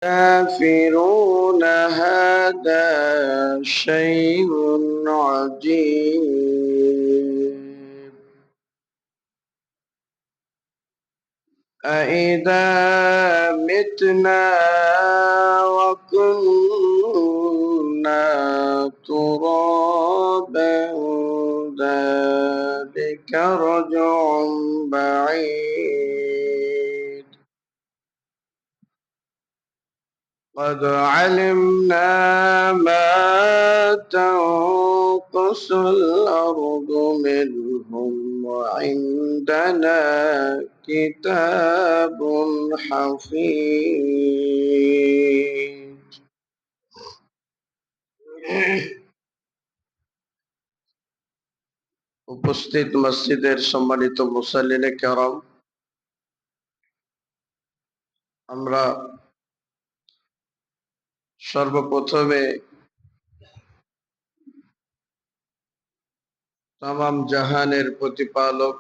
الكافرون هذا شيء عجيب أإذا متنا وكنا ترابا ذلك رجع بعيد قد علمنا ما تنقص الأرض منهم وعندنا كتاب حفيظ উপস্থিত মসজিদের সম্মানিত মুসাল্লিনে কেরাম, আমরা সর্বপ্রথমে তামাম জাহানের প্রতিপালক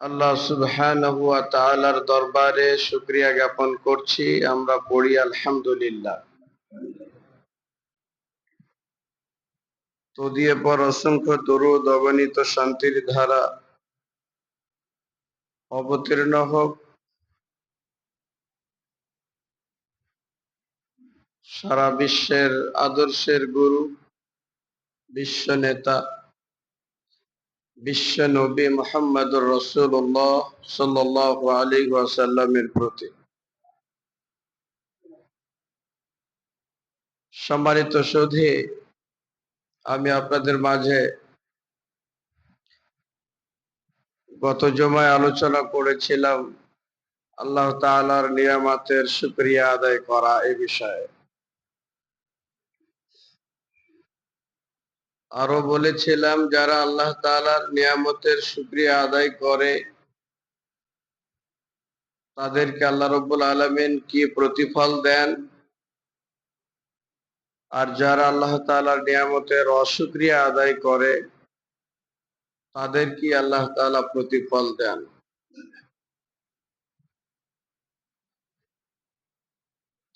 আল্লাহ সুবহানাহু ওয়া তাআলার দরবারে শুকরিয়া জ্ঞাপন করছি। আমরা পড়ি আলহামদুলিল্লাহ। তদিয়ে পর অসংখ্য দরুদ অগণিত শান্তির ধারা অবতীর্ণ হোক সারা বিশ্বের আদর্শের গুরু, বিশ্ব নেতা, বিশ্ব নবী মুহাম্মদুর রাসূলুল্লাহ সাল্লাল্লাহু আলাইহি ওয়াসাল্লামের প্রতি। সম্মানিত সুধী, আমি আপনাদের মাঝে গত জুমায় আলোচনা করেছিলাম আল্লাহ তাআলার নিয়ামতের শুকরিয়া আদায় করা এই বিষয়ে। আরো বলেছিলাম যারা আল্লাহ তাআলার নিয়ামতের শুকরিয়া আদায় করে তাদেরকে আল্লাহ রাব্বুল আলামিন কি প্রতিফল দেন, আর যারা আল্লাহ তাআলার নিয়ামতের অশুকরিয়া আদায় করে তাদের কি আল্লাহ তাআলা প্রতিফল দেন।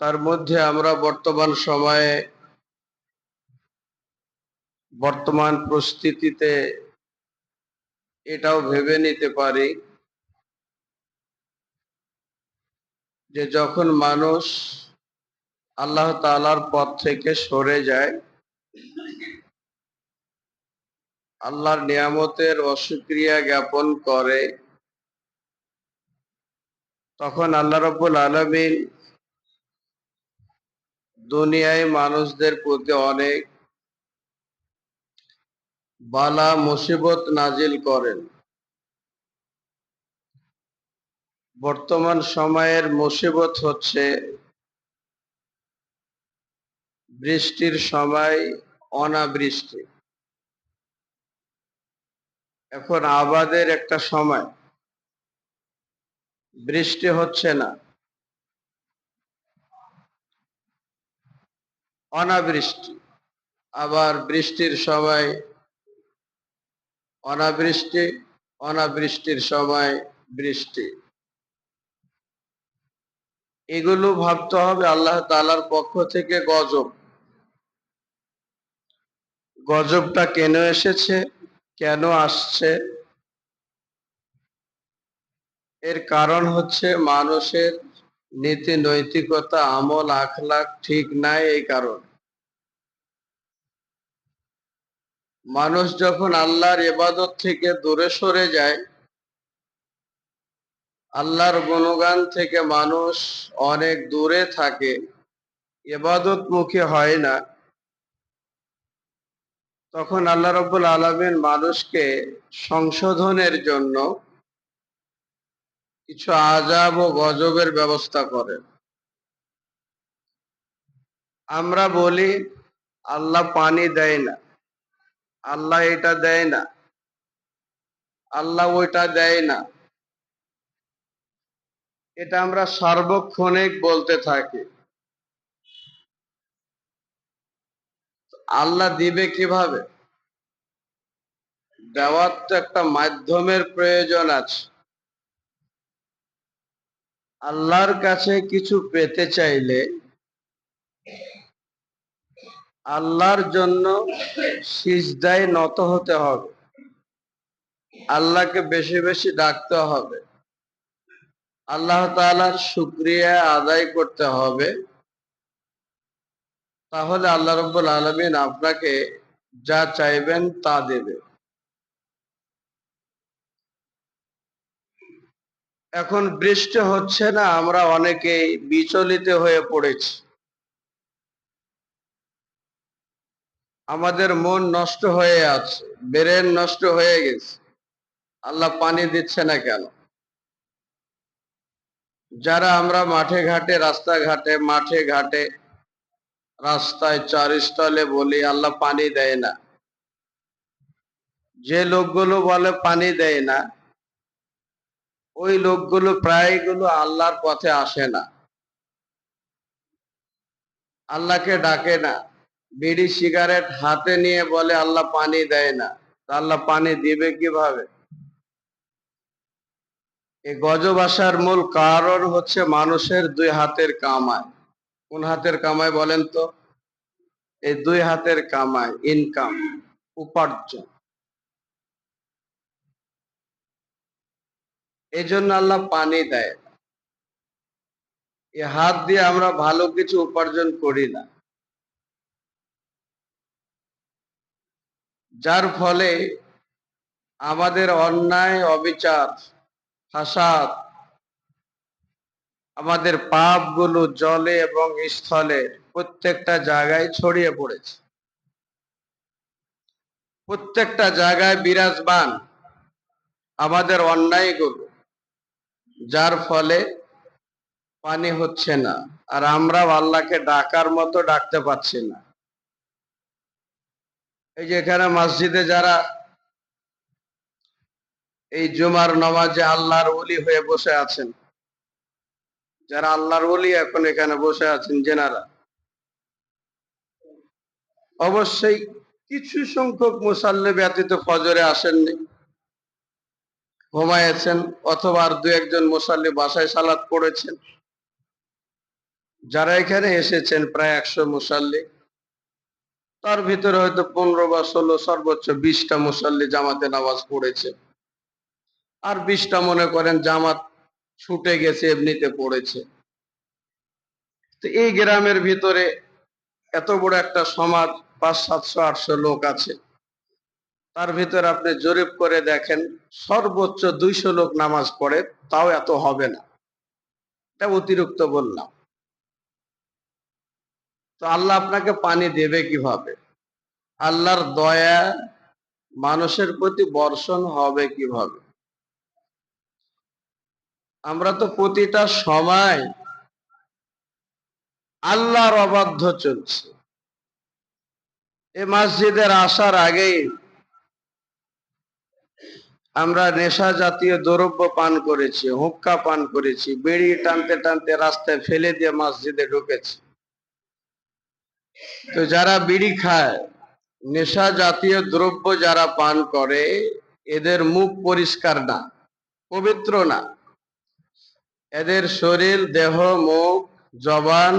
তার মধ্যে আমরা বর্তমান সময়ে বর্তমান পরিস্থিতিতে এটাও ভেবে নিতে পারি যে যখন মানুষ আল্লাহ তাআলার পথ থেকে সরে যায়, আল্লাহর নিয়ামতের অশুকরিয়া জ্ঞাপন করে, তখন আল্লাহ রাব্বুল আলামিন দুনিয়ায় মানুষদের প্রতি অনেক বালা মুসিবত নাজিল করেন। বর্তমান সময়ের মুসিবত হচ্ছে বৃষ্টির সময় অনাবৃষ্টি। এখন আবাদের একটা সময়, বৃষ্টি হচ্ছে না, অনাবৃষ্টি। আবার বৃষ্টির সময় অনাবৃষ্টি, অনাবৃষ্টির সময় বৃষ্টি। এগুলো ভাবতে হবে আল্লাহ তাআলার পক্ষ থেকে গজব। গজবটা কেন এসেছে, কেন আসছে? এর কারণ হচ্ছে মানুষের নীতি নৈতিকতা, আমল আখলাক ঠিক নাই। এই কারণ মানুষ যখন আল্লাহর ইবাদত থেকে দূরে সরে যায়, আল্লাহর গুণগান থেকে মানুষ অনেক দূরে থাকে, ইবাদত মুখী হয় না, তখন আল্লাহ রাব্বুল আলামিন মানুষকে সংশোধনের জন্য কিছু আযাব ও গজবের ব্যবস্থা করেন। আমরা বলি আল্লাহ পানি দেয় না, আল্লাহ এটা দেয় না, আল্লাহ ওইটা দেয় না। এটা আমরা সার্বক্ষণিক বলতে থাকি। আল্লাহ দিবে কিভাবে? দেওয়ার তো একটা মাধ্যমের প্রয়োজন আছে। আল্লাহর কাছে কিছু পেতে চাইলে আল্লাহর জন্য সিজদায় নত হতে হবে, আল্লাহকে বেশি বেশি ডাকতে হবে, আল্লাহ তাআলার শুকরিয়া আদায় করতে হবে। তাহলে আল্লাহ রাব্বুল আলামিন আপনাকে যা চাইবেন তা দেবে। এখন বৃষ্টি হচ্ছে না, আমরা অনেকেই বিচলিত হয়ে পড়েছি, আমাদের মন নষ্ট হয়ে আছে, ব্রেন নষ্ট হয়ে গেছে। আল্লাহ পানি দিচ্ছে না কেন? যারা আমরা মাঠে ঘাটে, রাস্তাঘাটে, মাঠে ঘাটে, রাস্তায়, চারস্থলে বলি আল্লাহ পানি দেয় না, যে লোকগুলো বলে পানি দেয় না, ওই লোকগুলো প্রায়গুলো আল্লাহর পথে আসে না, আল্লাহকে ডাকে না, বিড়ি সিগারেট হাতে নিয়ে বলে আল্লাহ পানি দেয় না। আল্লাহ পানি দিবে কিভাবে? এই গজব আসার মূল কারণ হচ্ছে মানুষের দুই হাতের কামাই। কোন হাতের কামাই বলেন তো? এই দুই হাতের কামাই, ইনকাম, উপার্জন। এই জন্য আল্লাহ পানি দেয়। এই হাত দিয়ে আমরা ভালো কিছু উপার্জন করি না, যার ফলে আমাদের অন্যায়, অবিচার, ফাসাদ, আমাদের পাপগুলো জলে এবং স্থলে প্রত্যেকটা জায়গায় ছড়িয়ে পড়েছে, প্রত্যেকটা জায়গায় বিরাজমান আমাদের অন্যায়গুলো, যার ফলে পানি হচ্ছে না, আর আমরাও আল্লাহকে ডাকার মতো ডাকতে পারছি না। এই যে এখানে মসজিদে যারা এই জুমার নামাজে আল্লাহর ওলি হয়ে বসে আছেন, যারা আল্লাহর ওলি এখন এখানে বসে আছেন, যেনারা অবশ্যই কিছু সংখ্যক মুসাল্লি ব্যতীত ফজরে আসেননি, ঘুমায়েছেন, অথবা আর দু একজন মুসাল্লি বাসায় সালাত পড়েছেন। যারা এখানে এসেছেন প্রায় 100 মুসাল্লি, তার ভিতরে হয়তো 15 বা 16, সর্বোচ্চ 20টা মুসাল্লি জামাতে নামাজ পড়েছে, আর 20টা মনে করেন জামাত ছুটে গেছে, এমনিতে পড়েছে। তো এই গ্রামের ভিতরে এত বড় একটা সমাজ, 500, 700, 800 লোক আছে, তার ভিতরে আপনি জরিপ করে দেখেন সর্বোচ্চ 200 লোক নামাজ পড়ে, তাও এত হবে না। এটা অতিরিক্ত বললাম। তো আল্লাহ আপনাকে পানি দেবে কিভাবে? আল্লাহর দয়া মানুষের প্রতি বর্ষণ হবে কিভাবে? আমরা তো প্রতিটা সময় আল্লাহর অবাধ্য চলছে। এই মসজিদের আসার আগেই আমরা নেশা জাতীয় দ্রব্য পান করেছি, হুক্কা পান করেছি, বিড়ি টানতে টানতে রাস্তায় ফেলে দিয়ে মসজিদে ঢুকেছি। তো যারা বিড়ি খায়, নেশা জাতীয় দ্রব্য যারা পান করে, এদের মুখ পরিষ্কার না, পবিত্র না, এদের শরীর, দেহ, মুখ, জবান,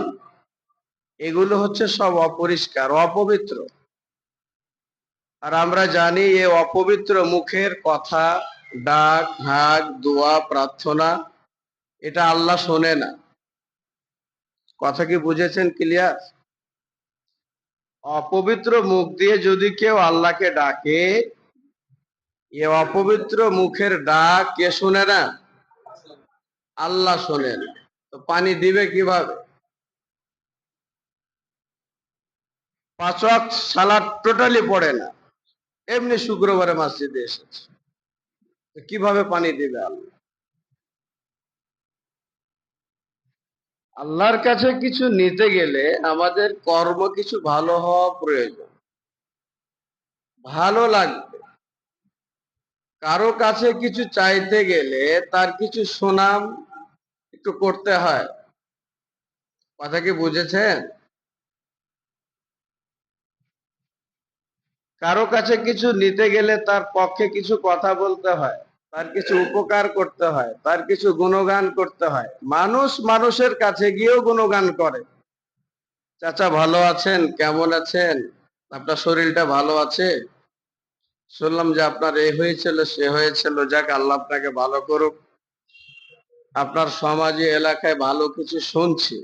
এগুলো হচ্ছে সব অপরিষ্কার, অপবিত্র। আর আমরা জানি এই অপবিত্র মুখের কথা, ডাক, হাক, দোয়া, প্রার্থনা, এটা আল্লাহ শোনে না। কথা কি বুঝেছেন ক্লিয়ার? অপবিত্র মুখ দিয়ে যদি কেউ আল্লাহকে ডাকে, এ অপবিত্র মুখের ডাক কে শুনে না? আল্লাহ শোনেন। তো পানি দিবে কিভাবে? 5 ওয়াক্ত সালাত টোটালি পড়ে না, এমনি শুক্রবারে মসজিদে এসেছে, কিভাবে পানি দিবে আল্লাহ? আল্লাহর কাছে কিছু নিতে গেলে আমাদের কর্ম কিছু ভালো হওয়া প্রয়োজন, ভালো লাগবে। কারো কাছে কিছু চাইতে গেলে তার কিছু সুনাম একটু করতে হয়। কথা কি বুঝেছেন? কারো কাছে কিছু নিতে গেলে তার পক্ষে কিছু কথা বলতে হয়। তার কিছু উপকার করতে হয়, তার কিছু গুণগান করতে হয়। মানুষ মানুষের কাছে গিয়েও গুণগান করে। চাচা ভালো আছেন, কেমন আছেন, আপনার শরীরটা ভালো আছে, শুনলাম যে আপনার এই হয়েছিল সে হয়েছিল, যাক আল্লাহ আপনাকে ভালো করুক, আপনার সমাজে এলাকায় ভালো কিছু শুনছি।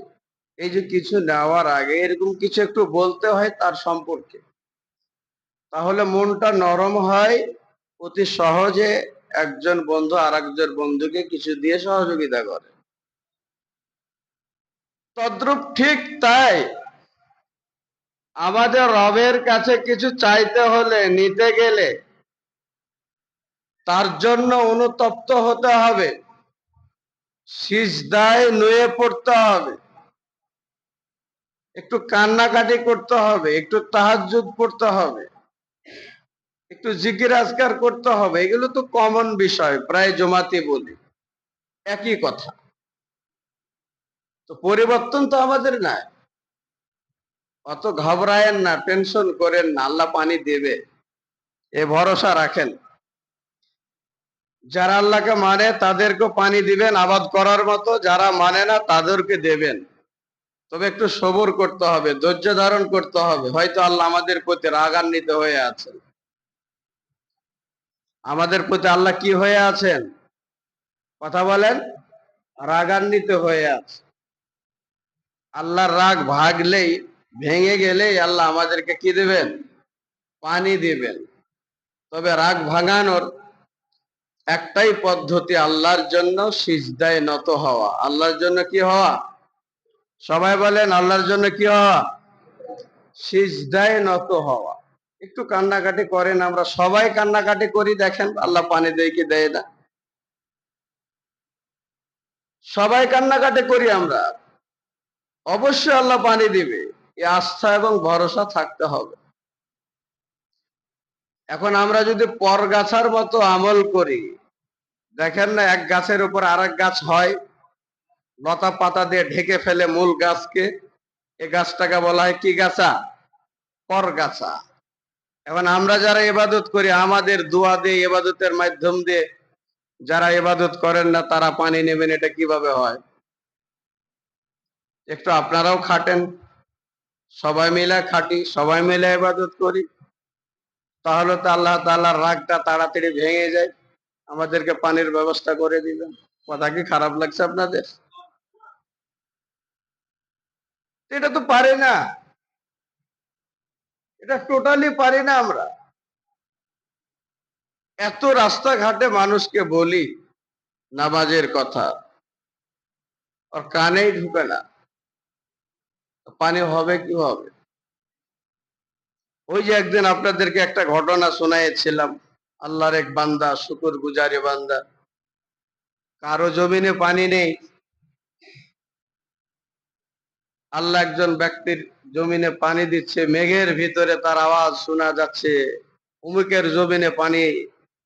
এই যে কিছু নেওয়ার আগে এরকম কিছু একটু বলতে হয় তার সম্পর্কে, তাহলে মনটা নরম হয়। অতি সহজে একজন বন্ধু আর একজন বন্ধুকে কিছু দিয়ে সহযোগিতা করে। তদ্রূপ ঠিক তাই আমাদের রবের কাছে কিছু চাইতে হলে, নিতে গেলে তার জন্য অনুতপ্ত হতে হবে, সিজদায় নুয়ে পড়তে হবে, একটু কান্নাকাটি করতে হবে, একটু তাহাজ্জুদ পড়তে হবে, একটু জিকির আজকার করতে হবে। এগুলো তো কমন বিষয়, প্রায় জমাতে বলি একই কথা। তো পরিবর্তন তো আমাদের নাই। অত ঘাবড়ায়েন না, টেনশন করেন না, আল্লাহ পানি দেবে এ ভরসা রাখেন। যারা আল্লাহকে মানে তাদেরকে পানি দিবেন আবাদ করার মতো, যারা মানে না তাদেরকে দেবেন। তবে একটু সবর করতে হবে, ধৈর্য ধারণ করতে হবে। হয়তো আল্লাহ আমাদের প্রতি রাগান্বিত হয়ে আছেন। আমাদের প্রতি আল্লাহ কি হয়ে আছেন? কথা বলেন। রাগান্বিত হয়ে আছে। আল্লাহর রাগ ভাগলেই, ভেঙে গেলেই আল্লাহ আমাদেরকে কি দিবেন? পানি দিবেন। তবে রাগ ভাঙানোর একটাই পদ্ধতি, আল্লাহর জন্য সিজদায় নত হওয়া। আল্লাহর জন্য কি হওয়া? সবাই বলেন, আল্লাহর জন্য কি হওয়া? সিজদায় নত হওয়া। একটু কান্নাকাটি করেন, আমরা সবাই কান্নাকাটি করি, দেখেন আল্লাহ পানি দেয় কি দেয় না। সবাই কান্নাকাটি করি আমরা, অবশ্যই আল্লাহ পানি দিবে, এই আস্থা এবং ভরসা থাকতে হবে। এখন আমরা যদি পরগাছার মতো আমল করি, দেখেন না এক গাছের উপর আর এক গাছ হয়, লতা পাতা দিয়ে ঢেকে ফেলে মূল গাছকে, এই গাছটাকে বলা হয় কি গাছা? পরগাছা। এখন আমরা যারা ইবাদত করি, আমাদের দোয়া দিয়ে, ইবাদতের মাধ্যম দিয়ে যারা ইবাদত করেন না তারা পানি নেবেন, এটা কিভাবে হয়? একটু আপনারাও খাটেন, সবাই মিলে খাটি, সবাই মিলে ইবাদত করি, তাহলে তো আল্লাহ তাআলার রাগটা তাড়াতাড়ি ভেঙে যায়, আমাদেরকে পানির ব্যবস্থা করে দিবেন। কথা কি খারাপ লাগছে আপনাদের? এটা তো পারি না, এটা টোটালি পারি না আমরা। এত রাস্তাঘাটে মানুষকে বলি নামাজের কথা, আর কানেই ঢুকে না, পানি হবে কি হবে? ওই যে একদিন আপনাদেরকে একটা ঘটনা শোনাইছিলাম, আল্লাহর এক বান্দা, শুকর গুজারি বান্দা, কারো জমিনে পানি নেই, আল্লাহ একজন ব্যক্তির জমিনে পানি দিচ্ছে, মেঘের ভিতরে তার আওয়াজ শোনা যাচ্ছে, অমুকের জমিনে পানি,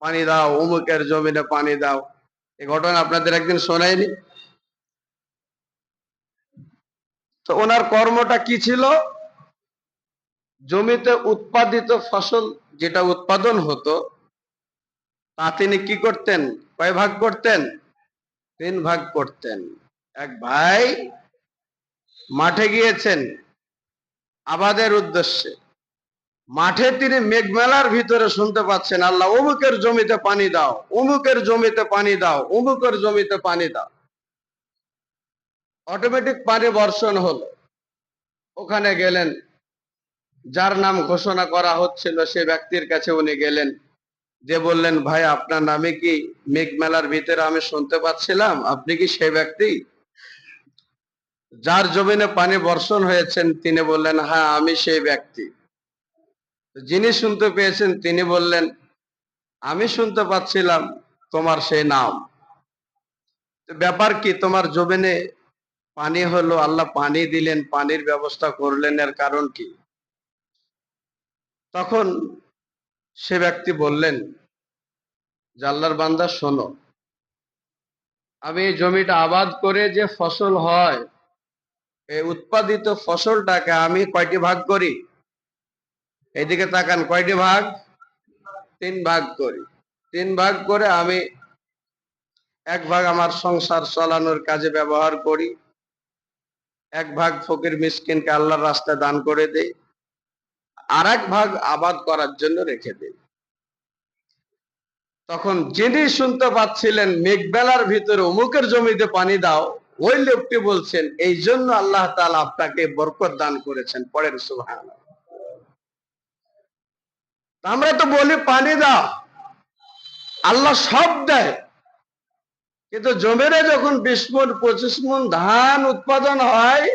পানি দাও, অমুকের জমিনে পানি দাও। এই ঘটনা আপনাদের একদিন শোনায়নি? তো ওনার কর্মটা কি ছিল? জমিতে উৎপাদিত ফসল যেটা উৎপাদন হতো, তা তিনি কি করতেন? কয় ভাগ করতেন? 3 ভাগ করতেন। এক ভাই মাঠে গিয়েছেন আবাদের উদ্দেশ্যে, মাঠে তিনি মেঘমেলার ভিতরে শুনতে পাচ্ছেন আল্লাহ অমুকের জমিতে পানি দাও, অমুকের জমিতে পানি দাও, অমুকের জমিতে পানি দাও। অটোমেটিক পানি বর্ষণ হলো। ওখানে গেলেন, যার নাম ঘোষণা করা হচ্ছিল সে ব্যক্তির কাছে উনি গেলেন, যে বললেন, ভাই আপনার নামে কি মেঘমেলার ভিতরে আমি শুনতে পাচ্ছিলাম, আপনি কি সেই ব্যক্তি যার জমিনে পানি বর্ষণ হয়েছেন? তিনি বললেন, হ্যাঁ আমি সেই ব্যক্তি। যিনি শুনতে পেয়েছেন তিনি বললেন, আমি শুনতে পাচ্ছিলাম তোমার সেই নাম, ব্যাপার কি? তোমার জমিনে পানি হলো, আল্লাহ পানি দিলেন, পানির ব্যবস্থা করলেন, এর কারণ কি? তখন সে ব্যক্তি বললেন যে, আল্লাহর বান্দা শোনো, আমি এই জমিটা আবাদ করে যে ফসল হয়, এই উৎপাদিত ফসলটাকে আমি কয়টি ভাগ করি? এদিকে তাকান, কয়টি ভাগ? 3 ভাগ করি। 3 ভাগ করে আমি এক ভাগ আমার সংসার চালানোর কাজে ব্যবহার করি, এক ভাগ ফকির মিসকিনকে আল্লাহর রাস্তায় দান করে দেই, আর এক ভাগ আবাদ করার জন্য রেখে দেই। তখন যিনি শুনতে পাচ্ছিলেন মেঘবেলার ভিতরে অমুকের জমিতে পানি দাও, ওই লোকটি বলছেন এই জন্য আল্লাহ তাআলা আপনাকে বরকত দান করেছেন। পড়েন সুবহানাল্লাহ। আমরা তো বলি পানি দাও, আল্লাহ সব দেয়, কিন্তু জমিরে যখন 20 মণ 25 মণ ধান উৎপাদন হয়,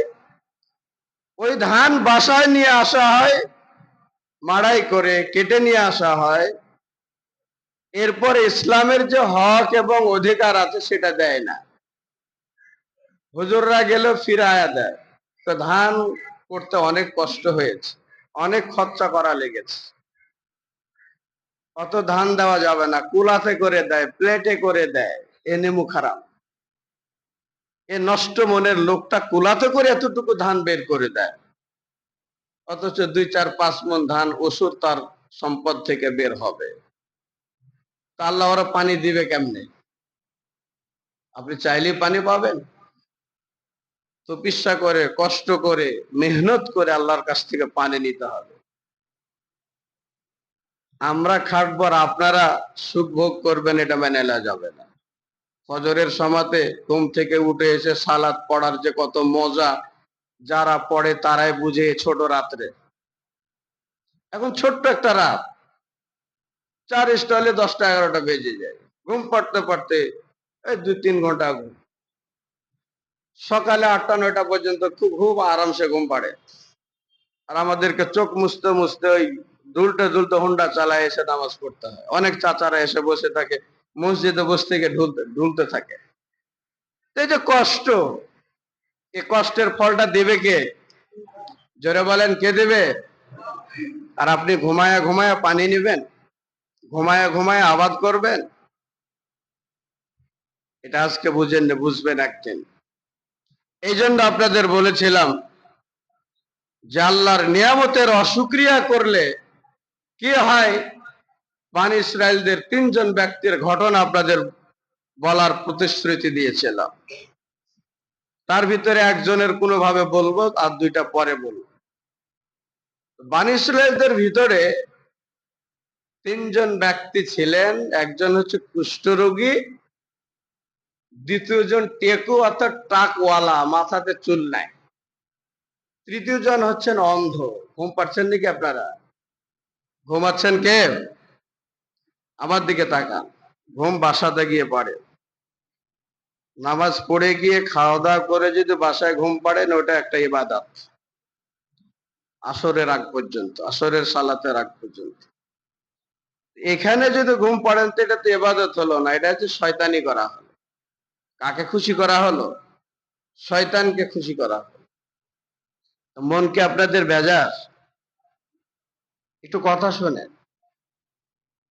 ওই ধান বাসায় নিয়ে আসা হয়, মাড়াই করে কেটে নিয়ে আসা হয়, এরপর ইসলামের যে হক এবং অধিকার আছে সেটা দেয় না, হুজুররা গেলে ফিরায়া দেয়। তো ধান করতে অনেক কষ্ট হয়েছে, অনেক খরচা করা লেগেছে, অত ধান দেওয়া যাবে না, কুলাতে করে দেয়, প্লেটে করে দেয়। এ নেমু খারাপ, এ নষ্ট মনের লোকটা কুলাতে করে এতটুকু ধান বের করে দেয়, অথচ 2, 4, 5 মণ ধান ওসুর তার সম্পদ থেকে বের হবে। তা আল্লাহ ওরা পানি দিবে কেমনে? আপনি চাইলেই পানি পাবেন? তপস্যা করে, কষ্ট করে, মেহনত করে আল্লাহর কাছ থেকে পানি নিতে হবে। আমরা খাটবো আর আপনারা সুখ ভোগ করবেন, এটা মেনে নেওয়া যাবে না। ফজরের সময়তে ঘুম থেকে উঠে এসে সালাত পড়ার যে কত মজা, যারা পড়ে তারাই বুঝে। ছোট রাত্রে, এখন ছোট্ট একটা রাত, 4 স্টলে 10টা 11টা বেজে যায়, ঘুম পড়তে পড়তে এই 2-3 ঘন্টা ঘুম, সকালে 8টা 9টা পর্যন্ত খুব খুব আরামসে ঘুম পাড়ে। আর আমাদেরকে চোখ মুছতে মুছতে ওই দুলতে দুলতে হুন্ডা চালায় এসে নামাজ পড়তে হয়। অনেক চাচারা এসে বসে থাকে, মসজিদে বসে থেকে ঢুলতে ঢুলতে থাকে। এই যে কষ্ট, এই কষ্টের ফলটা দেবে কে? জোরে বলেন, কে দেবে? আর আপনি ঘুমায়া ঘুমায়া পানি নেবেন, ঘুমায়া ঘুমায়া আবাদ করবেন? এটা আজকে বুঝেন না, বুঝবেন একদিন। এই জন্য আপনাদের বলেছিলাম যে আল্লাহর নিয়ামতের অশুকরিয়া করলে কি হয়। বনী ইসরাইলদের 3 জন ব্যক্তির ঘটনা আপনাদের বলার প্রতিশ্রুতি দিয়েছিলাম। তার ভিতরে একজনের কোনোভাবে বলবো, আর 2টা পরে বলবো। বনী ইসরাইলদের ভিতরে 3 জন ব্যক্তি ছিলেন। একজন হচ্ছে কুষ্ঠরোগী, দ্বিতীয় জন টেকু অর্থাৎ টাকওয়ালা, মাথাতে চুল নাই, তৃতীয় জন হচ্ছেন অন্ধ। ঘুম পাচ্ছেন নাকি আপনারা? ঘুমাচ্ছেন কে? আমার দিকে তাকান। ঘুম বাসাতে গিয়ে পড়ে, নামাজ পড়ে গিয়ে খাওয়া দাওয়া করে যদি বাসায় ঘুম পাড়েন, ওটা একটা ইবাদত। আসরের আগ পর্যন্ত, আসরের সালাতের আগ পর্যন্ত এখানে যদি ঘুম পড়েন তো এটা তো ইবাদত হলো না, এটা হচ্ছে শয়তানি করা হলো। কাকে খুশি করা হলো? শয়তানকে খুশি করা হলো। মন কি আপনাদের বেজার? একটু কথা শোনেন।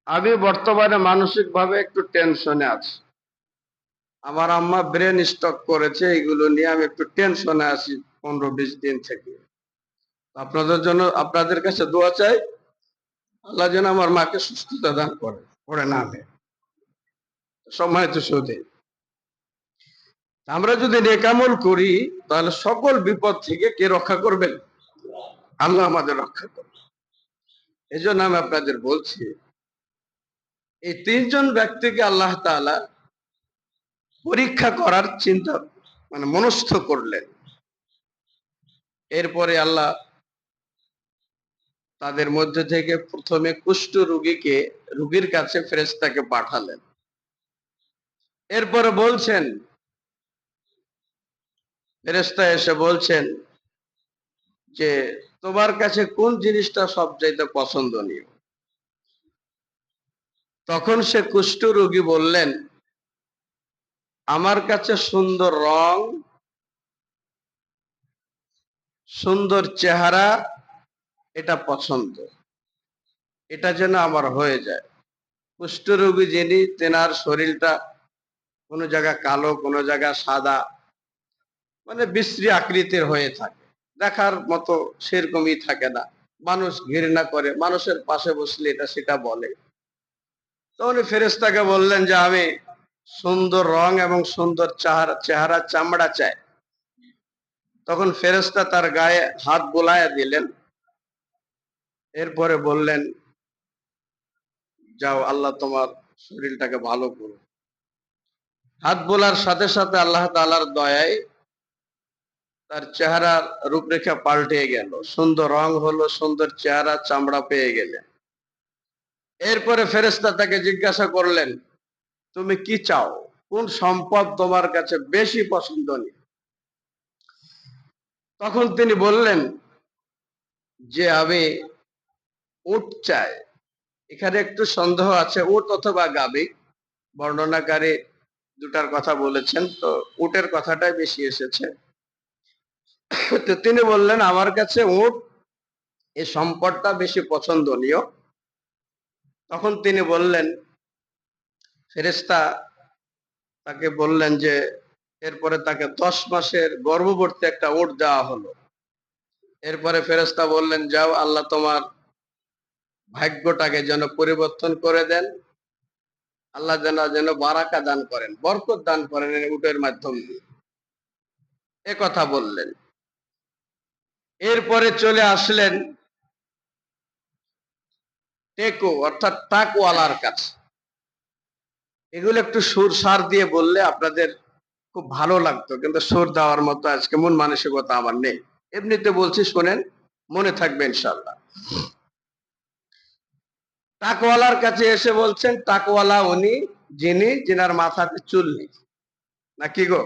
আমি বর্তমানে মানসিক ভাবে একটু টেনশনে আছি। আমার আম্মা ব্রেন স্ট্রোক করেছে, এগুলো নিয়ে আমি একটু টেনশনে আছি 15-20 দিন থেকে। আপনাদের জন্য, আপনাদের কাছে দোয়া চাই, আল্লাহ যেন আমার মাকে সুস্থতা দান করে, পড়ে না আমি সম্মানিত সুধী। আমরা যদি নেকামল করি তাহলে সকল বিপদ থেকে কে রক্ষা করবেন? আল্লাহ আমাদের রক্ষা করবেন। এই জন্য আমি আপনাদের বলছি, এই 3 জন ব্যক্তিকে আল্লাহ তাআলা পরীক্ষা করার চিন্তা মনস্থ করলেন। এরপরে আল্লাহ তাদের মধ্যে থেকে প্রথমে কুষ্ঠ রোগীর কাছে ফেরেশতাকে পাঠালেন। এরপরে বলছেন, ফেরেশতা এসে বলছেন যে তোমার কাছে কোন জিনিসটা সবচাইতে পছন্দনীয়? তখন সে কুষ্ঠ রোগী বললেন, আমার কাছে সুন্দর রং, সুন্দর চেহারা, এটা পছন্দ, এটা যেন আমার হয়ে যায়। কুষ্ঠরোগী যিনি, তেনার শরীরটা কোনো জায়গা কালো, কোনো জায়গা সাদা, বিশ্রী আকৃতির হয়ে থাকে, দেখার মতো সেরকমই থাকে না, মানুষ ঘৃণা করে, মানুষের পাশে বসলে এটা সেটা বলে। তো উনি ফেরেশতাকে বললেন যে আমি সুন্দর রং এবং সুন্দর চেহারা চামড়া চায়। তখন ফেরেশতা তার গায়ে হাত বুলাইয়া দিলেন, এরপরে বললেন, যাও আল্লাহ তোমার শরীরটাকে ভালো করো। হাত বোলার সাথে সাথে আল্লাহ তাআলার দয়ায় তার চেহারার রূপরেখা পাল্টে গেল, সুন্দর রং হলো, সুন্দর চেহারা চামড়া পেয়ে গেলেন। এরপরে ফেরেশতা তাকে জিজ্ঞাসা করলেন, তুমি কি চাও, কোন সম্পদ তোমার কাছে বেশি পছন্দনীয়? তখন তিনি বললেন যে আমি উট চাই। এখানে একটু সন্দেহ আছে, উট অথবা গাভী, বর্ণনাকারী দুটার কথা বলেছেন, তো উটের কথাটাই বেশি এসেছে। তো তিনি বললেন আমার কাছে উট, এই সম্পদটা বেশি পছন্দনীয়। তখন তিনি বললেন, ফেরেশতা তাকে বললেন যে এরপরে তাকে 10 মাসের গর্ভবতী একটা উট দেওয়া হলো। এরপরে ফেরেশতা বললেন, যাও আল্লাহ তোমার ভাগ্যটাকে যেন পরিবর্তন করে দেন, আল্লাহ যেন যেন বারাকা দান করেন, বরকত দান করেন এই উটের মাধ্যমে, এ কথা বললেন। এরপরে চলে আসলেন টেকো অর্থাৎ টাকওয়ালার কাছে। এগুলো একটু সুর সার দিয়ে বললে আপনাদের খুব ভালো লাগতো, কিন্তু সুর দেওয়ার মতো আজকে মন মানসিকতা আমার নেই। এমনিতে বলছি, শোনেন, মনে থাকবে ইনশাল্লাহ। টাকওয়ালার কাছে এসে বলছেন, টাকওয়ালা উনি যিনি যিনার মাথাতে চুল নেই, নাকি গো?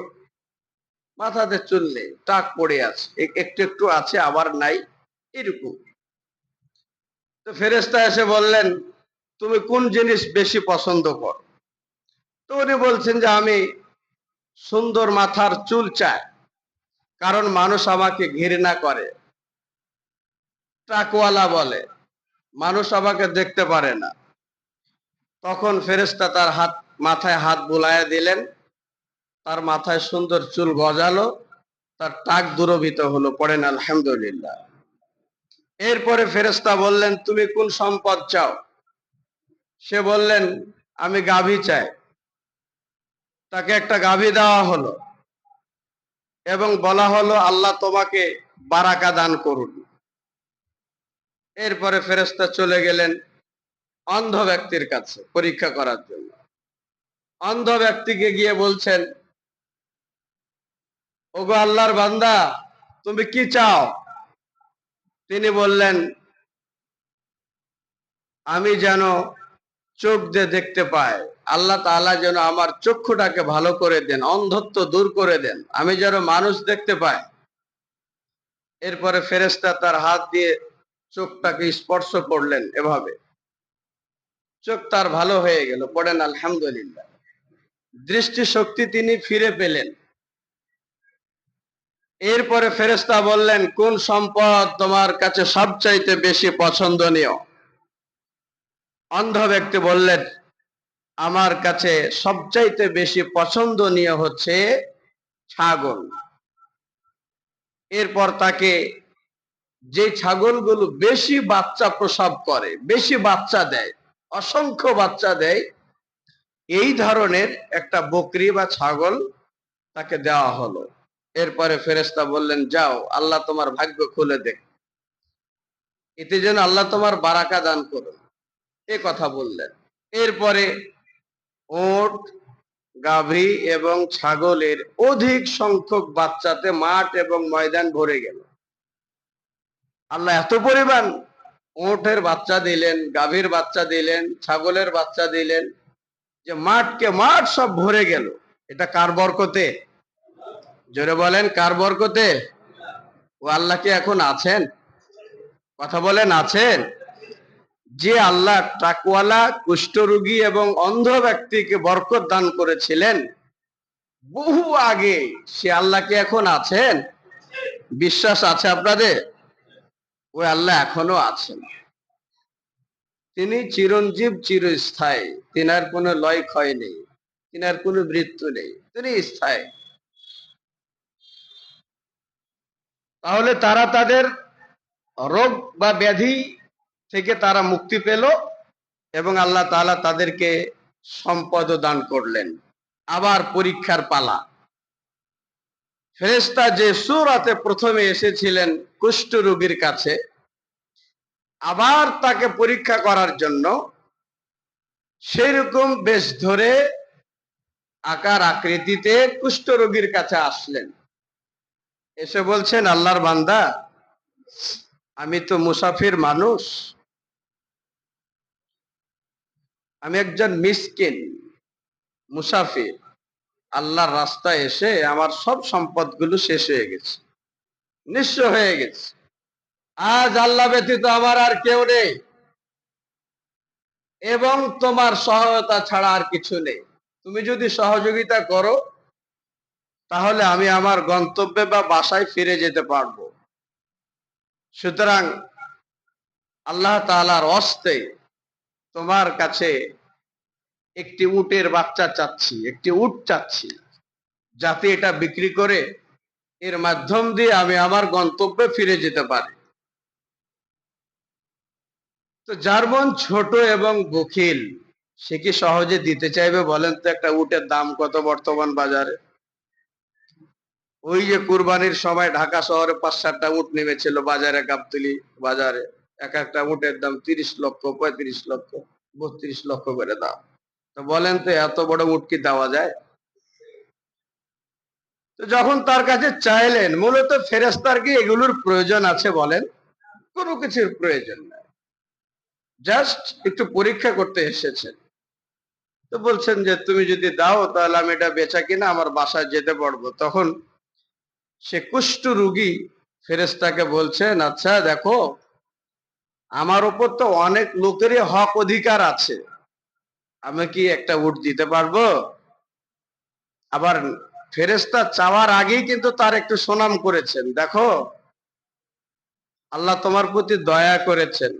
মাথাতে চুল নেই, টাক পড়ে আছে, একটু একটু আছে আবার নাই, এরকম। তো ফেরেশতা এসে বললেন, তুমি কোন জিনিস বেশি পছন্দ করো? তো উনি বলছেন যে আমি সুন্দর মাথার চুল চাই, কারণ মানুষ আমাকে ঘৃণা করে। ট্রাকওয়ালা বলে, মানুষ আমাকে দেখতে পারে না। তখন ফেরেশতা তার মাথায় হাত বুলাইয়া দিলেন, তার মাথায় সুন্দর চুল গজালো, তার টাক দূরভূত হলো। পড়েন আলহামদুলিল্লাহ। এরপরে ফেরেশতা বললেন, তুমি কোন সম্পদ চাও? সে বললেন, আমি গাভী চাই। তাকে একটা গাভী দেওয়া হলো এবং বলা হলো, আল্লাহ তোমাকে বারাকা দান করুন। এরপরে ফেরেশতা চলে গেলেন অন্ধ ব্যক্তির কাছে পরীক্ষা করার জন্য। অন্ধ ব্যক্তিকে গিয়ে বলছেন, ওগো আল্লাহর বান্দা, তুমি কি চাও? তিনি বললেন, আমি যেন চোখ দিয়ে দেখতে পাই, আল্লাহ তাআলা যেন আমার চক্ষুটাকে ভালো করে দেন, অন্ধত্ব দূর করে দেন, আমি যেন মানুষ দেখতে পাই। এরপরে ফেরেশতা তার হাত দিয়ে চোখটাকে স্পর্শ করলেন, এভাবে চোখ তার ভালো হয়ে গেল। পড়েন আলহামদুলিল্লাহ। দৃষ্টি শক্তি তিনি ফিরে পেলেন। এরপরে ফেরেশতা বললেন, কোন সম্পদ তোমার কাছে সবচাইতে বেশি পছন্দনীয়? অন্ধ ব্যক্তি বললেন, আমার কাছে সবচাইতে বেশি পছন্দনীয় হচ্ছে ছাগল। এরপর তাকে যে ছাগলগুলো বেশি বাচ্চা প্রসব করে, বেশি বাচ্চা দেয়, অসংখ্য বাচ্চা দেয়, এই ধরনের একটা বকরি বা ছাগল তাকে দেওয়া হলো। এরপরে ফেরেশতা বললেন, যাও আল্লাহ তোমার ভাগ্য খুলে দেখ, এতে যেন আল্লাহ তোমার বারাকা দান করুন, এ কথা বললেন। এরপরে ওট, গাভী এবং ছাগলের অধিক সংখ্যক বাচ্চাতে মাঠ এবং ময়দান ভরে গেল। আল্লাহ এত পরিমাণ ওটের বাচ্চা দিলেন, গাভীর বাচ্চা দিলেন, ছাগলের বাচ্চা দিলেন, যে মাঠকে মাঠ সব ভরে গেল। এটা কার বরকতে? জোরে বলেন, কার বরকতে? ও আল্লাহ কি এখন আছেন? কথা বলেন, আছেন? যে আল্লাহ টাকওয়ালা, কুষ্ঠরোগী এবং অন্ধ ব্যক্তিকে বরকত দান করেছিলেন বহু আগে, সে আল্লাহ কি এখন আছেন? বিশ্বাস আছে আপনাদের? ওই আল্লাহ এখনো আছেন। তিনি চিরঞ্জীব, চিরস্থায়ী, তিনার কোনো লয় ক্ষয় নেই, তিনার কোনো মৃত্যু নেই, তিনি স্থায়ী। তাহলে তারা তাদের রোগ বা ব্যাধি থেকে তারা মুক্তি পেল এবং আল্লাহ তাআলা তাদেরকে সম্পদ দান করলেন। আবার পরীক্ষার পালা। ফেরেশতা যে সূরাতে প্রথমে এসেছিলেন কুষ্ঠ রোগীর কাছে, আবার তাকে পরীক্ষা করার জন্য সেই রকম বেশ ধরে আকার আকৃতিতে কুষ্ঠ রোগীর কাছে আসলেন। এসে বলছেন, আল্লাহর বান্দা, আমি তো মুসাফির মানুষ, আমি একজন মিসকিন মুসাফির। আল্লাহর রাস্তায় এসে আমার সব সম্পদগুলো শেষ হয়ে গেছে, নিঃস্ব হয়ে গেছে। আজ আল্লাহ ব্যতীত আমার আর কেউ নেই এবং তোমার সহায়তা ছাড়া আর কিছু নেই। তুমি যদি সহযোগিতা করো তাহলে আমি আমার গন্তব্যে বা বাসায় ফিরে যেতে পারবো। সুতরাং আল্লাহ তাআলার ওয়াস্তে তোমার কাছে একটি উটের বাচ্চা চাচ্ছি, একটি উট চাচ্ছি, যাতে এটা বিক্রি করে এর মাধ্যম দিয়ে আমি আমার গন্তব্যে ফিরে যেতে পারি। তো যার মন ছোট এবং বখিল, সে কি সহজে দিতে চাইবে বলেন তো? একটা উটের দাম কত বর্তমান বাজারে? ওই যে কুরবানির সময় ঢাকা শহরে ৫-৭টা উট নেমেছিল বাজারে, গাবতলী বাজারে। এক একটা উটের দাম ৩০ লক্ষ, ৩৫ লক্ষ, ৩২ লক্ষ করে দাম। তো বলেন তো এত বড় উট কি দেওয়া যায়? তো যখন তার কাছে চাইলেন, মূলত ফেরেশতার কি এগুলোর প্রয়োজন আছে বলেন? কোনো কিছুর প্রয়োজন নাই, জাস্ট একটু পরীক্ষা করতে এসেছেন। তো বলছেন যে তুমি যদি দাও তাহলে আমি এটা বেচা কিনা আমার বাসায় যেতে পারবো। তখন সে কুষ্ঠ রোগী ফেরেশতাকে বলছেন, আচ্ছা দেখো, আমার উপর তো অনেক লোকেরই হক অধিকার আছে, আমি কি একটা উট দিতে পারবো? আবার ফেরেশতা চাওয়ার আগেই কিন্তু তার একটু সুনাম করেছেন, দেখো আল্লাহ তোমার প্রতি দয়া করেছেন,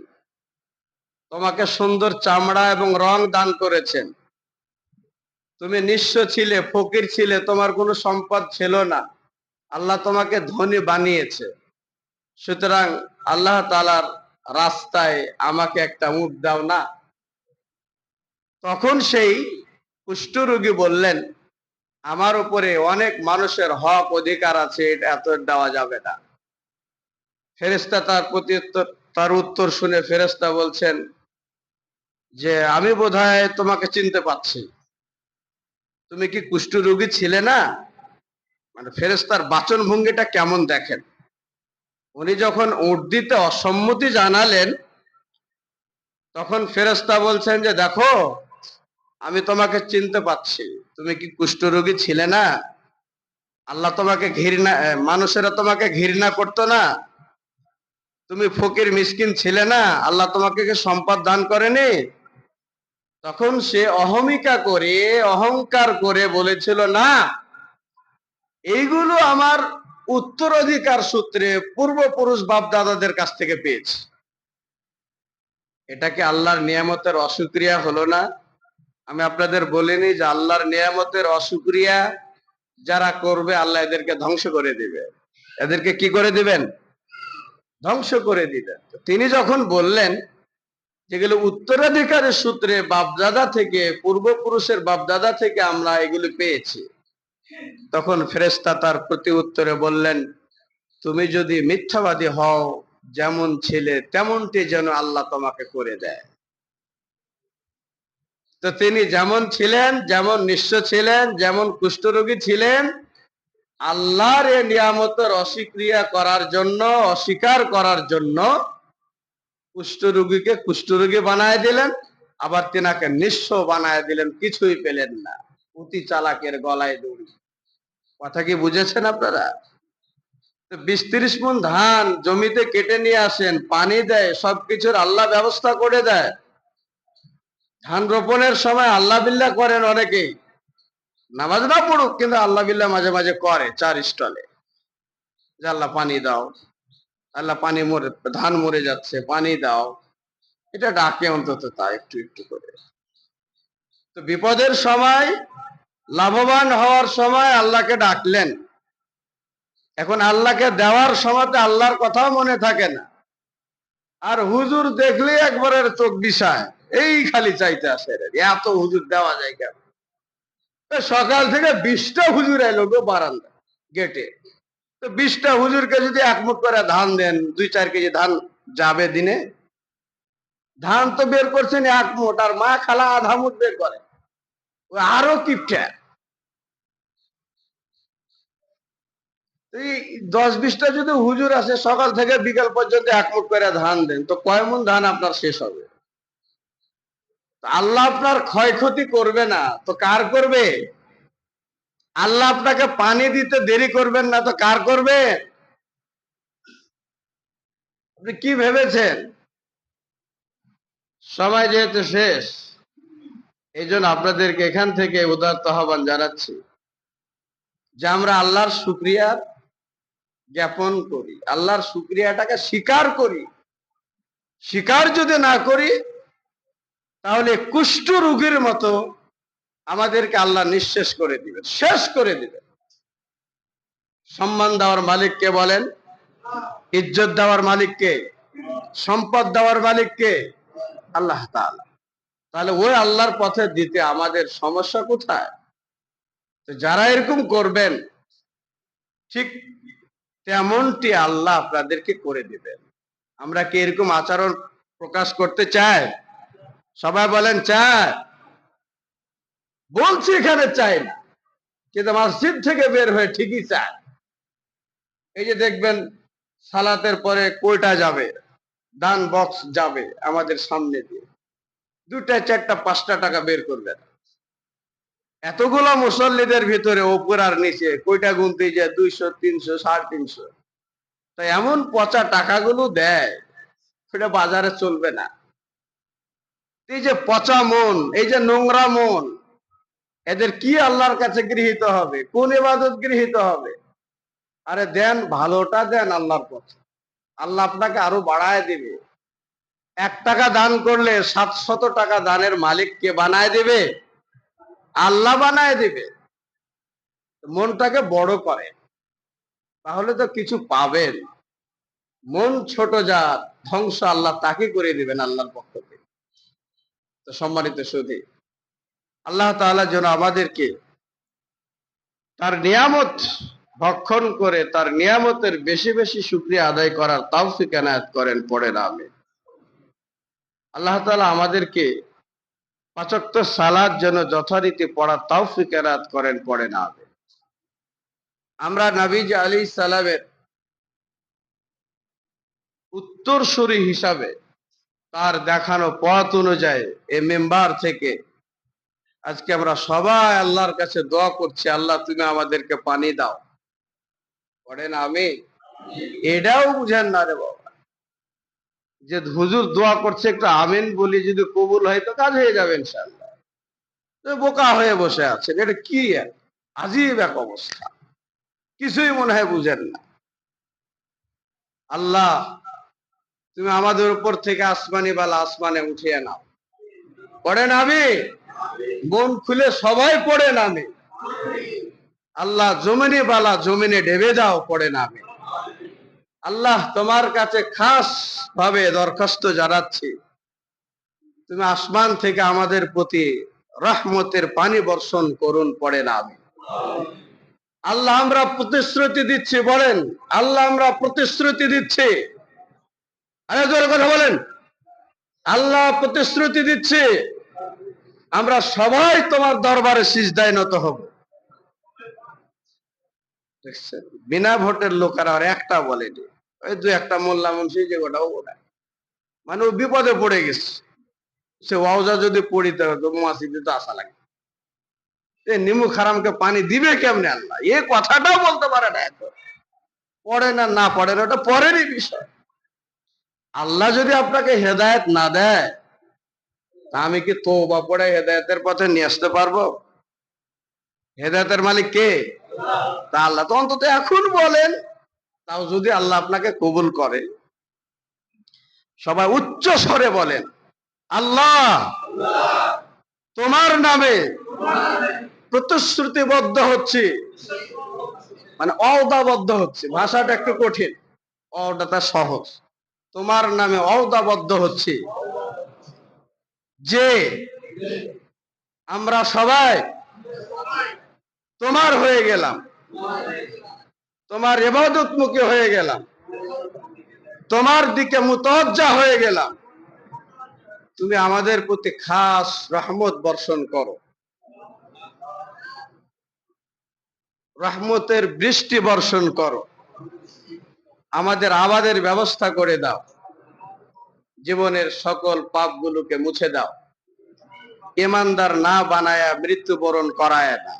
তোমাকে সুন্দর চামড়া এবং রং দান করেছেন, তুমি নিঃস্ব ছিলে, ফকির ছিলে, তোমার কোনো সম্পদ ছিল না, আল্লাহ তোমাকে ধনী বানিয়েছে। সুতরাং আল্লাহ তাআলার রাস্তায় আমাকে একটা উট দাও না। তখন সেই কুষ্ঠরোগী বললেন, আমার উপরে অনেক মানুষের হক অধিকার আছে, এটা এত দেওয়া যাবে না। ফেরেশতা তার উত্তর শুনে ফেরেশতা বলছেন যে আমি বোধহয় তোমাকে চিনতে পারছি, তুমি কি কুষ্ঠরোগী ছিলে না? মানে ফেরেশতার বাচন ভঙ্গিটা কেমন দেখেন। উনি যখন উট দিতে অসম্মতি জানালেন, তখন ফেরেশতা বলছেন যে দেখো, আমি তোমাকে চিনতে পারছি, তুমি কি কুষ্ঠরোগী ছিলে না? আল্লাহ তোমাকে ঘৃণা, মানুষেরা তোমাকে ঘৃণা করতো না? তুমি ফকির মিসকিন ছিলে না? আল্লাহ তোমাকে কি সম্পদ দান করেনি? তখন সে অহমিকা করে, অহংকার করে বলেছিল, না, এইগুলো আমার উত্তরাধিকার সূত্রে পূর্বপুরুষ বাপ দাদাদের কাছ থেকে পেয়েছি। এটা কি আল্লাহর নিয়ামতের অশুকরিয়া হলো না? আমি আপনাদের বলিনি যে আল্লাহর নিয়ামতের অশুকরিয়া যারা করবে আল্লাহ এদেরকে ধ্বংস করে দিবে। এদেরকে কি করে দিবেন? ধ্বংস করে দিবেন। তিনি যখন বললেন যেগুলো উত্তরাধিকারের সূত্রে বাপদাদা থেকে, পূর্বপুরুষের বাপদাদা থেকে আমরা এগুলো পেয়েছি, তখন ফেরেশতা তার প্রতি উত্তরে বললেন, তুমি যদি মিথ্যাবাদী হও, যেমন ছিলে তেমনটি যেন আল্লাহ তোমাকে করে দেয়। তো তিনি যেমন ছিলেন, যেমন নিঃস্ব ছিলেন, যেমন কুষ্ঠরোগী ছিলেন, আল্লাহর এই নিয়ামতের অস্বীক্রিয়া করার জন্য, অস্বীকার করার জন্য কুষ্ঠরোগীকে কুষ্ঠরোগী বানায় দিলেন, আবার তিনাকে নিঃস্ব বানায় দিলেন, কিছুই পেলেন না। অতি চালাকের গলায় দড়ি। কথা কি বুঝেছেন আপনারা? ২০-৩০ মণ ধান জমিতে কেটে নিয়ে আসেন, পানি দেয়, সবকিছুর আল্লাহ ব্যবস্থা করে দেয়। ধান রোপণের সময় আল্লাহ বিল্লাহ করেন অনেকেই, নামাজ না পড়ুক কিন্তু আল্লাহ বিল্লাহ মাঝে মাঝে করে, চার স্টলে, যে আল্লাহ পানি দাও, আল্লাহ পানি মরে, ধান মরে যাচ্ছে, পানি দাও। এটা ডাকে অন্তত তা একটু একটু করে। তো বিপদের সময়, লাভবান হওয়ার সময় আল্লাহকে ডাকলেন, এখন আল্লাহকে দেওয়ার সময় আল্লাহর কথাও মনে থাকে না, আর হুজুর দেখলে একবারের চোখ বিষায়, এই খালি চাইতে আসে, এত হুজুর দেওয়া যায় কেন? সকাল থেকে 20টা হুজুর এলো গো বারান্দা গেটে। তো 20টা হুজুরকে যদি এক মুঠ করে ধান দেন, 2-4 কেজি ধান যাবে দিনে? ধান তো বের করছেন এক মুঠ, আর মা খালা আধা মুঠ বের করে। আরো কিপটা। এই 10-20টা যদি হুজুর আছে, সকাল থেকে বিকাল পর্যন্ত এক মুঠ করে ধান দেন, তো কয় মণ ধান আপনার শেষ হবে? আল্লাহ আপনার ক্ষয়ক্ষতি করবে না তো কার করবে? আল্লাহ আপনাকে পানি দিতে দেরি করবেন না তো কার করবে? আপনি কি ভেবেছেন? সময় যেহেতু শেষ, এই জন্য আপনাদেরকে এখান থেকে উদারত আহ্বান জানাচ্ছি যে আমরা আল্লাহর শুকরিয়া জ্ঞাপন করি, আল্লাহর শুকরিয়াটাকে স্বীকার করি। স্বীকার যদি না করি, তাহলে কুষ্ঠ রোগীর মতো আমাদেরকে আল্লাহ নিঃশেষ করে দিবেন, শেষ করে দিবেন। সম্মান দেওয়ার মালিক কে বলেন? ইজ্জত দেওয়ার মালিক কে? সম্পদ দেওয়ার মালিক কে? আল্লাহ তাআলা। তাহলে ওই আল্লাহর পথে দিতে আমাদের সমস্যা কোথায়? তো যারা এরকম করবেন, ঠিক তেমনটি আল্লাহ আপনাদেরকে করে দিবেন। আমরা কি এরকম আচরণ প্রকাশ করতে চাই? সবাই বলেন চাই? বলছি এখানে চাই না, কিন্তু মসজিদ থেকে বের হয়ে ঠিকই চায়। এই যে দেখবেন সালাতের পরে কয়টা যাবে দান বক্স যাবে আমাদের সামনে দিয়ে, 2টা 4টা 5টা টাকা বের করবেন। এতগুলো মুসল্লিদের ভিতরে উপর আর নিচে কয়টা গুনতে যায়? 200, 300, 350। তাই এমন পচা টাকাগুলো দেয়, সেটা বাজারে চলবে না। এই যে পচা মন, এই যে নোংরা মন, এদের কি আল্লাহর কাছে গৃহীত হবে? কোন ইবাদত গৃহীত হবে? আরে দেন, ভালোটা দেন আল্লাহর পথে, আল্লাহ আপনাকে আরো বাড়ায় দিবে। 1 টাকা দান করলে 700 টাকা দানের মালিক কে বানায় দিবে? আল্লাহ বানায় দিবে। মনটাকে বড় করে, তাহলে তো কিছু পাবেন। মন ছোট যার ধ্বংস আল্লাহ তাকে করে দিবেন আল্লাহর পক্ষ থেকে। তো সম্মানিত সুধী, আল্লাহ তাআলা যেন আমাদেরকে তার নিয়ামত ভক্ষণ করে তার নিয়ামতের বেশি বেশি শুকরিয়া আদায় করার তৌফিক এনায়েত করেন। পড়েন আমিন। আল্লাহ তাআলা আমাদেরকে 5 ওয়াক্ত সালাত যেন যথারীতি পড়ার তৌফিক এনায়েত করেন। পড়েন আমিন। আমরা নবীজি আলাইহিস সালামের উত্তরসূরি হিসাবে তার দেখানো পথ অনুযায়ী এই মেম্বার থেকে আজকে আমরা সবাই আল্লাহর কাছে দোয়া করছি, আল্লাহ তুমি আমাদেরকে পানি দাও। পড়েন আমিন। এটাও বুঝেন না রে বাবা, যে হুজুর দোয়া করছে একটু আমিন বলি, যদি কবুল হয় তো কাজ হয়ে যাবে ইনশাআল্লাহ। বোকা হয়ে বসে আছেন, এটা কি আজীব এক অবস্থা, কিছুই মনে হয় বুঝেন না। আল্লাহ তুমি আমাদের উপর থেকে আসমানি বালা আসমানে উঠিয়ে নাও। পড়েন আমিন। মন খুলে সবাই পড়েন আমিন। আল্লাহ জমিনে বালা জমিনে ঢেবে দাও। পড়েন আমিন। আল্লাহ তোমার কাছে খাস ভাবে দরখাস্ত জানাচ্ছি, তুমি আসমান থেকে আমাদের প্রতি রহমতের পানি বর্ষণ করুন। পড়েন আমিন। আল্লাহ আমরা প্রতিশ্রুতি দিচ্ছি, বলেন আল্লাহ আমরা প্রতিশ্রুতি দিচ্ছি। আরে জোরে কথা বলেন। আল্লাহ প্রতিশ্রুতি দিচ্ছি, আমরা সবাই তোমার দরবারে সিজদায় নত হব। দেখছেন, বিনা ভোটের লোকেরা আর একটা বলেনি, ওই 2-1টা মোল্লা মুন্সি যে গোটাও গোটায়, মানে ও বিপদে পড়ে গেছে। সে ওয়াউজা যদি পড়িতে হতো মসজিদে তো আসা লাগে, নিমু খারামকে পানি দিবে কেমনে আল্লাহ? এ কথাটাও বলতে পারে না। এখন পড়ে না না পড়ে না, ওটা পরেরই বিষয়। আল্লাহ যদি আপনাকে হেদায়েত না দেয়, তা আমি কি তওবা পড়ে হেদায়েতের পথে নিয়ে আসতে পারবো? হেদায়েতের মালিক কে? তা আল্লাহ। তো অন্তত এখন বলেন, তাও যদি আল্লাহ আপনাকে কবুল করে, সবাই উচ্চ স্বরে বলেন, আল্লাহ তোমার নামে প্রতিশ্রুতিবদ্ধ হচ্ছে, মানে অওদাবদ্ধ হচ্ছে, ভাষাটা একটু কঠিন, অওদাটা সহজ। তোমার নামে অওদাবদ্ধ হচ্ছে যে আমরা সবাই তোমার হয়ে গেলাম, তোমার ইবাদতমুখী হয়ে গেলাম, তোমার দিকে মুতাওয়াজ্জা হয়ে গেলাম। তুমি আমাদের প্রতি খাস রহমত বর্ষণ করো, রহমতের বৃষ্টি বর্ষণ করো, আমাদের আবাদের ব্যবস্থা করে দাও, জীবনের সকল পাপগুলোকে মুছে দাও, ইমানদার না বানায়া মৃত্যুবরণ করায় না।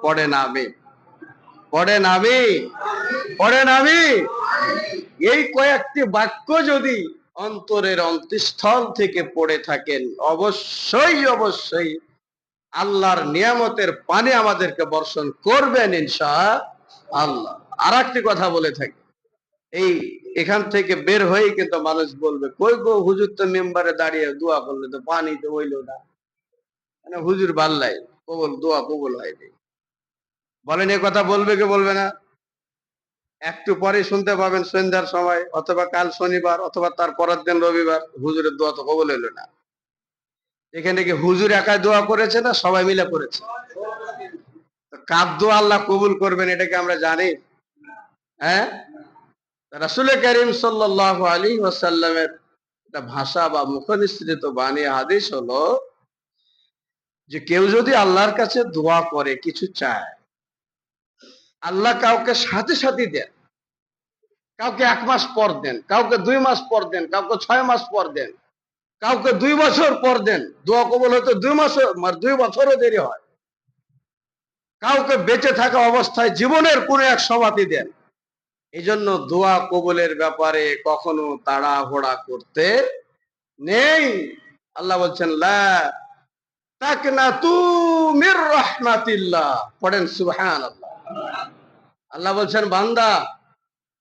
পড়েন আমিন, পড়েন আমিন, পড়েন আমিন। এই কয়েকটি বাক্য যদি অন্তরের অন্তঃস্থল থেকে পড়ে থাকেন, অবশ্যই অবশ্যই আল্লাহর নিয়ামতের পানি আমাদেরকে বর্ষণ করবেন ইনশাআল্লাহ। আর একটি কথা বলে থাকি, এই এখান থেকে বের হয়েই কিন্তু মানুষ বলবে, কই গো হুজুর তো মেম্বারে দাঁড়িয়ে দোয়া করলে তো পানি তো হইল না, মানে হুজুর বাল্লাই কবল দোয়া কবল হয়নি। বলেন এ কথা বলবে কি বলবে না? একটু পরে শুনতে পাবেন সন্ধ্যার সময়, অথবা কাল শনিবার, অথবা তার পরের দিন রবিবার, হুজুরের দোয়া তো কবল হইল না। এখানে কি হুজুর একাই দোয়া করেছে না সবাই মিলে করেছে? কার দোয়া আল্লাহ কবুল করবেন এটা কি আমরা জানি? হ্যাঁ, রাসূল করিম সাল্লাল্লাহু আলাইহি ওয়াসাল্লামের একটা ভাষা বা মুখনিসৃত বাণী হাদিস হলো যে কেউ যদি আল্লাহর কাছে দোয়া করে, কিছু চায়, আল্লাহ কাউকে সাথে সাথে দেন, কাউকে 1 মাস পর দেন, কাউকে 2 মাস পর দেন, কাউকে 6 মাস পর দেন, কাউকে 2 বছর পর দেন। দোয়া কবুল হতে 2 মাস 2 বছরও দেরি হয়। কাউকে বেঁচে থাকা অবস্থায় জীবনের কোন এক সমাধি দেন। এই জন্য দোয়া কবুলের ব্যাপারে কখনো তাড়াহুড়া করতে নেই। আল্লাহ বলছেন লা তাকনাতু মির রাহমাতিল্লাহ, পড়েন সুবহানাল্লাহ। আল্লাহ বলছেন বান্দা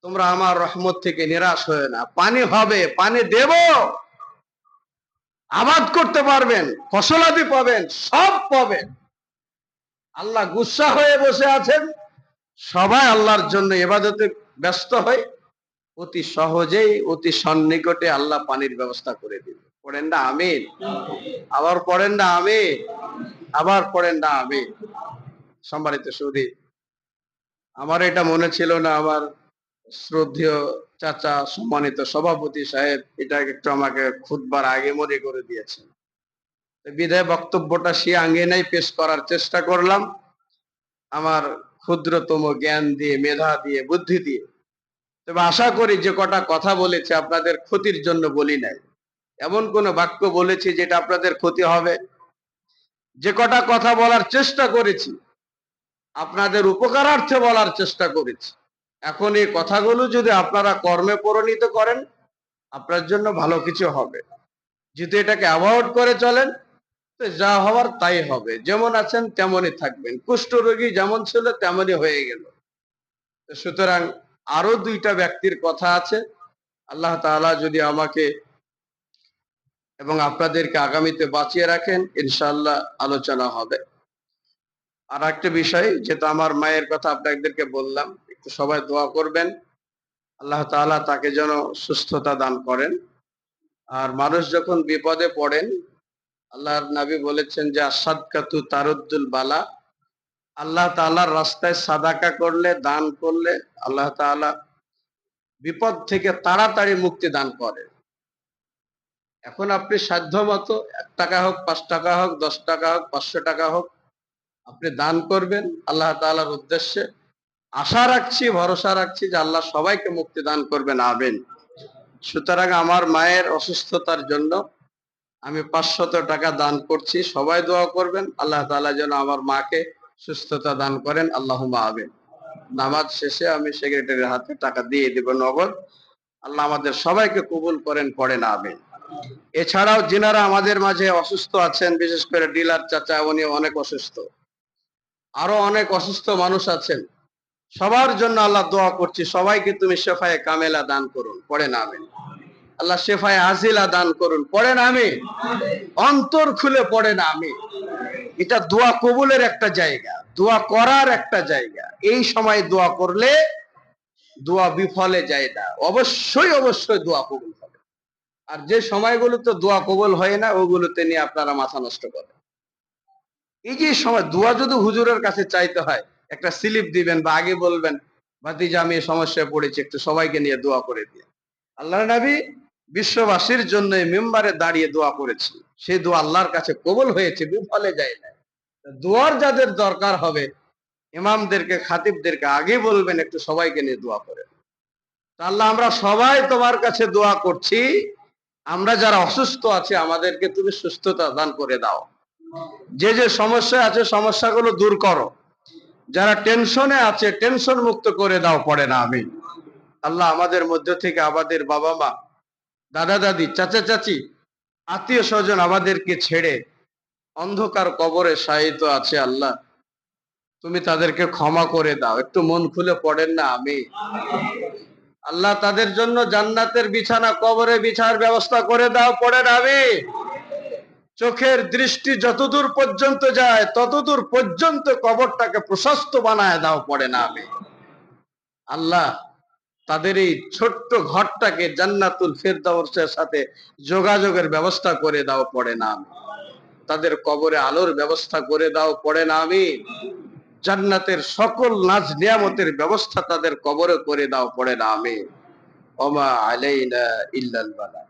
তোমরা আমার রহমত থেকে নিরাশ হয়ে না, পানি হবে, পানি দেব, আবাদ করতে পারবেন, ফসলাদি পাবেন, সব পাবেন। আল্লাহ গুসা হয়ে বসে আছেন, সবাই আল্লাহর জন্য ইবাদতে ব্যস্ত হয়, অতি সহজেই অতি সন্নিকটে আল্লাহ পানির ব্যবস্থা করে দিবে। পড়েন না আমিন, আবার পড়েন না আমিন, আবার পড়েন না আমিন। সম্মানিত সুধী, আমার এটা মনে ছিল না, আমার শ্রদ্ধেয় চাচা সম্মানিত সভাপতি সাহেব এটা একটু আমাকে খুতবার আগে মনে করে দিয়েছেন। বিদায় বক্তব্যটা সে আঙ্গিনায় পেশ করার চেষ্টা করলাম আমার ক্ষুদ্রতম জ্ঞান দিয়ে, মেধা দিয়ে, বুদ্ধি দিয়ে। তবে আশা করি যে কটা কথা বলেছে আপনাদের ক্ষতির জন্য বলি নাই, এমন কোন বাক্য বলেছি যেটা আপনাদের ক্ষতি হবে। যে কটা কথা বলার চেষ্টা করেছি আপনাদের উপকারার্থে বলার চেষ্টা করেছি। এখন এই কথাগুলো যদি আপনারা কর্মে পরিণত করেন, আপনার জন্য ভালো কিছু হবে। যদি এটাকে অ্যাভয়েড করে চলেন, তো যা হওয়ার তাই হবে। যেমন আছেন তেমনই থাকবেন, কুষ্ঠরোগী যেমন ছিল তেমনই হয়ে গেল। সুতরাং আরো 2টা ব্যক্তির কথা আছে, আল্লাহ তাআলা যদি আমাকে এবং আপনাদেরকে আগামীতে বাঁচিয়ে রাখেন, ইনশাআল্লাহ আলোচনা হবে। আর একটা বিষয়, যেটা আমার মায়ের কথা আপনাদেরকে বললাম, একটু সবাই দোয়া করবেন আল্লাহ তাআলা তাকে যেন সুস্থতা দান করেন। আর মানুষ যখন বিপদে পড়েন, আল্লাহর নবী বলেছেন যে আসাদকাতু তারুদ্দুল বালা, আল্লাহ তাআলার রাস্তায় সাদাকা করলে, দান করলে আল্লাহ তাআলা বিপদ থেকে তাড়াতাড়ি মুক্তি দান করে। এখন আপনি সাধ্য মতো 1 টাকা হোক, 5 টাকা হোক, 10 টাকা হোক, 500 টাকা হোক, আপনি দান করবেন আল্লাহ তাআলার উদ্দেশ্যে। আশা রাখছি, ভরসা রাখছি যে আল্লাহ সবাইকে মুক্তি দান করবেন, আমিন। সুতরাং আমার মায়ের অসুস্থতার জন্য আমি 500 টাকা দান করছি, সবাই দোয়া করবেন আল্লাহ তাআলা যেন আমার মাকে সুস্থতা দান করেন, আল্লাহুম্মা আমিন। নামাজ শেষে আমি সেক্রেটারির হাতে টাকা দিয়ে দেব নগদ। আল্লাহ আমাদের সবাইকে কবুল করেন, পড়েন আমিন। এছাড়াও যিনারা আমাদের মাঝে অসুস্থ আছেন, বিশেষ করে ডিলার চাচা, উনি অনেক অসুস্থ, আরো অনেক অসুস্থ মানুষ আছেন, সবার জন্য আল্লাহ দোয়া করছি, সবাইকে তুমি শেফায়ে কামেলা দান করুন, পড়েন আমিন। আল্লাহ শেফায়ে আজিলা দান করুন, পড়েন আমিন। অন্তর খুলে পড়েন আমিন। এটা দোয়া কবুলের একটা জায়গা, দোয়া করার একটা জায়গা। এই সময় দোয়া করলে দোয়া বিফলে যায় না, অবশ্যই অবশ্যই দোয়া কবুল হবে। আর যে সময়গুলোতে দোয়া কবুল হয় না, ওগুলোতে নিয়ে আপনারা মাথা নষ্ট করেন। এই যে সময় দোয়া যদি হুজুরের কাছে চাইতে হয়, একটা স্লিপ দিবেন বা আগে বলবেন, ভাতিজা আমি এই সমস্যায় পড়েছি, একটু সবাইকে নিয়ে দোয়া করে দিয়ে। আল্লাহর নবী বিশ্ববাসীর জন্য মেম্বারে দাঁড়িয়ে দোয়া করেছি, সেই দোয়া আল্লাহর কাছে কবুল হয়েছে, বিফলে যায় না। দোয়ার যাদের দরকার হবে, ইমামদেরকে, খাতিবদেরকে আগে বলবেন একটু সবাইকে নিয়ে দোয়া করে। আল্লাহ আমরা সবাই তোমার কাছে দোয়া করছি, আমরা যারা অসুস্থ আছি আমাদেরকে তুমি সুস্থতা দান করে দাও, যে যে সমস্যা আছে সমস্যাগুলো দূর করো, যারা টেনশনে আছে টেনশন মুক্ত করে দাও, পড়ে না আমি। আল্লাহ আমাদের মধ্য থেকে আমাদের বাবা মা, দাদা দাদি, চাচা চাচি, আত্মীয় স্বজন আমাদেরকে ছেড়ে অন্ধকার কবরে শায়িত আছে, আল্লাহ তুমি তাদেরকে ক্ষমা করে দাও, একটু মন খুলে পড়েন না আমি। আল্লাহ তাদের জন্য জান্নাতের বিছানা, কবরে বিছার ব্যবস্থা করে দাও, পড়েন আমি। চোখের দৃষ্টি যতদূর পর্যন্ত যায় ততদূর পর্যন্ত কবরটাকে প্রশস্ত বানায় দাও, পড়ে না আমি। আল্লাহ তাদের এই ছোট্ট ঘরটাকে জান্নাতুল ফেরদাউসের সাথে যোগাযোগের ব্যবস্থা করে দাও, পড়ে না আমি। তাদের কবরে আলোর ব্যবস্থা করে দাও, পড়ে না আমি। জান্নাতের সকল নাজ নিয়ামতের ব্যবস্থা তাদের কবরে করে দাও, পড়ে না আমি। ওমা আলাইনা ইল্লাল বালাগ।